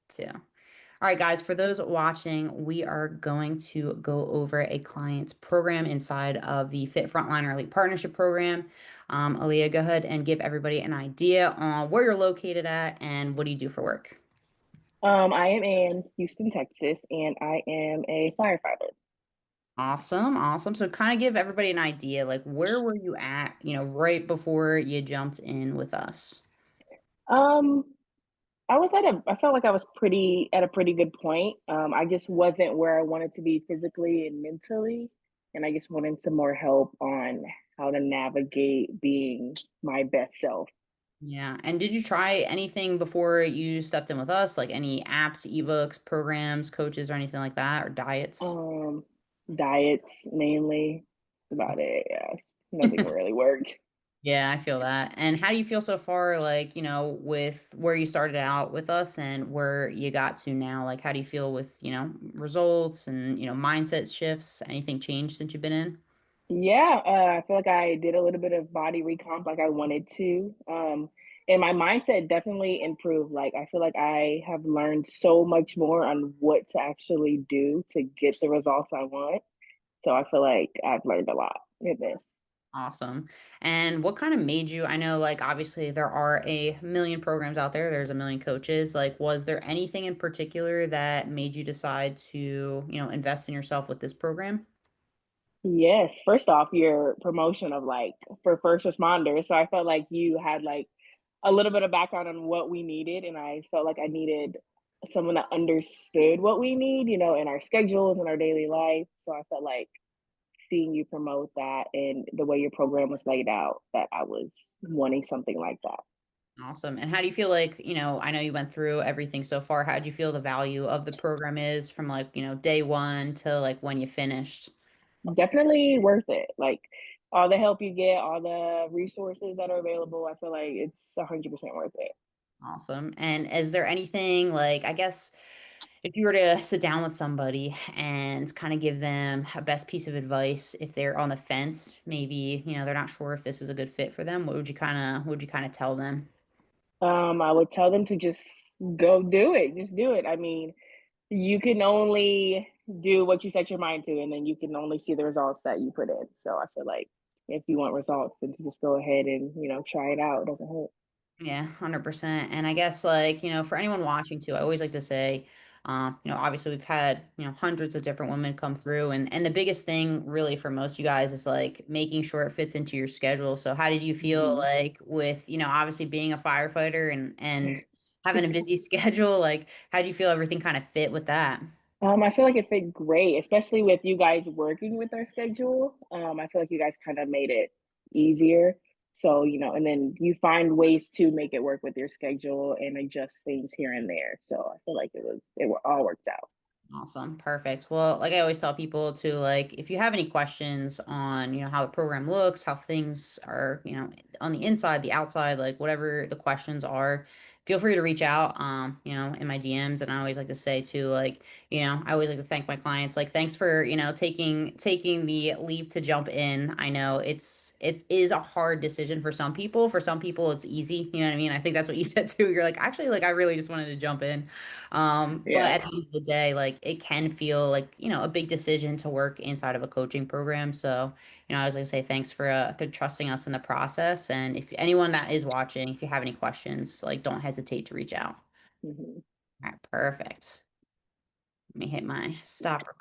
2. All right, guys, for those watching, we are going to go over a client's program inside of the Fit Frontliner Elite Partnership Program. Aaliyah, go ahead and give everybody an idea on where you're located at and what do you do for work? I am in Houston, Texas, and I am a firefighter. Awesome, awesome. So kind of give everybody an idea, like where were you at, right before you jumped in with us? Um, I felt like I was pretty at a pretty good point. I just wasn't where I wanted to be physically and mentally, and I just wanted some more help on how to navigate being my best self. Yeah. And did you try anything before you stepped in with us, like any apps, ebooks, programs, coaches, or anything like that, or diets? Um, Diets mainly, about it. Yeah, nothing really worked. Yeah, I feel that. And how do you feel so far, like, with where you started out with us and where you got to now? Like, how do you feel with, results and, mindset shifts? Anything changed since you've been in? Yeah, I feel like I did a little bit of body recomp like I wanted to. And my mindset definitely improved. Like, I feel like I have learned so much more on what to actually do to get the results I want. So I feel like I've learned a lot in this. Awesome. And what kind of made you, I know, like, obviously there are a million programs out there, there's a million coaches. Like, was there anything in particular that made you decide to, invest in yourself with this program? Yes, first off, your promotion of like for first responders. So I felt like you had like a little bit of background on what we needed, and I felt like I needed someone that understood what we need, in our schedules and our daily life. So I felt like seeing you promote that and the way your program was laid out, that I was wanting something like that. Awesome. And how do you feel like, I know you went through everything so far. How do you feel the value of the program is from like, day one to like when you finished? Definitely worth it. Like all the help you get, all the resources that are available, I feel like it's 100% worth it. Awesome. And is there anything like, I guess, if you were to sit down with somebody and kind of give them a best piece of advice, if they're on the fence, maybe, they're not sure if this is a good fit for them, what would you kind of tell them? I would tell them to just go do it. Just do it. I mean, you can only do what you set your mind to, and then you can only see the results that you put in. So I feel like if you want results, then to just go ahead and try it out. It doesn't hurt. Yeah, 100%. And I guess like, for anyone watching too, I always like to say, obviously we've had, hundreds of different women come through and the biggest thing really for most of you guys is like making sure it fits into your schedule. So how did you feel Mhm. like with, obviously being a firefighter and having a busy schedule, like how do you feel everything kind of fit with that? I feel like it fit great, especially with you guys working with our schedule. I feel like you guys kind of made it easier. So, and then you find ways to make it work with your schedule and adjust things here and there. So I feel like all worked out. Awesome. Perfect. Well, like I always tell people to like if you have any questions on, how the program looks, how things are, on the inside, the outside, like whatever the questions are, feel free to reach out in my DMs. And I always like to say too, like, I always like to thank my clients. Like, thanks for, taking the leap to jump in. I know it is a hard decision for some people. For some people it's easy. You know what I mean? I think that's what you said too. You're like, actually, like I really just wanted to jump in. But Yeah. at the end of the day, like it can feel like, a big decision to work inside of a coaching program. So, I was gonna say thanks for trusting us in the process. And if anyone that is watching, if you have any questions, like don't hesitate to reach out. Mhm. All right, perfect. Let me hit my stop recording.